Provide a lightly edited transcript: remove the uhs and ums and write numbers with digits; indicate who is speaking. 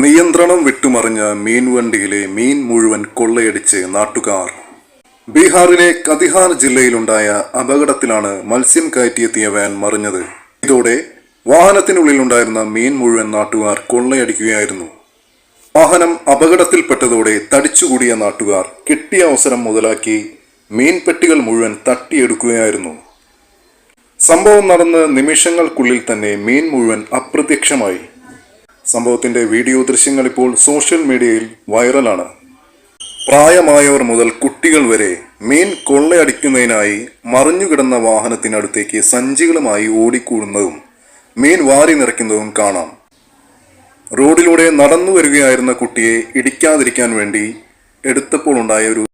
Speaker 1: നിയന്ത്രണം വിട്ടുമറിഞ്ഞ മീൻവണ്ടിയിലെ മീൻ മുഴുവൻ കൊള്ളയടിച്ച് നാട്ടുകാർ. ബീഹാറിലെ കതിഹാർ ജില്ലയിലുണ്ടായ അപകടത്തിലാണ് മത്സ്യം കയറ്റിയെത്തിയ വാൻ മറിഞ്ഞത്. ഇതോടെ വാഹനത്തിനുള്ളിലുണ്ടായിരുന്ന മീൻ മുഴുവൻ നാട്ടുകാർ കൊള്ളയടിക്കുകയായിരുന്നു. വാഹനം അപകടത്തിൽപ്പെട്ടതോടെ തടിച്ചുകൂടിയ നാട്ടുകാർ കിട്ടിയ അവസരം മുതലാക്കി മീൻപെട്ടികൾ മുഴുവൻ തട്ടിയെടുക്കുകയായിരുന്നു. സംഭവം നടന്ന് നിമിഷങ്ങൾക്കുള്ളിൽ തന്നെ മീൻ മുഴുവൻ അപ്രത്യക്ഷമായി. സംഭവത്തിന്റെ വീഡിയോ ദൃശ്യങ്ങൾ ഇപ്പോൾ സോഷ്യൽ മീഡിയയിൽ വൈറലാണ്. പ്രായമായവർ മുതൽ കുട്ടികൾ വരെ മീൻ കൊള്ളയടിക്കുന്നതിനായി മറിഞ്ഞുകിടന്ന വാഹനത്തിനടുത്തേക്ക് സഞ്ചികളുമായി ഓടിക്കൂടുന്നതും മീൻ വാരി നിറയ്ക്കുന്നതും കാണാം. റോഡിലൂടെ നടന്നു വരികയായിരുന്ന കുട്ടിയെ ഇടിക്കാതിരിക്കാൻ വേണ്ടി എടുത്തപ്പോൾ ഉണ്ടായ ഒരു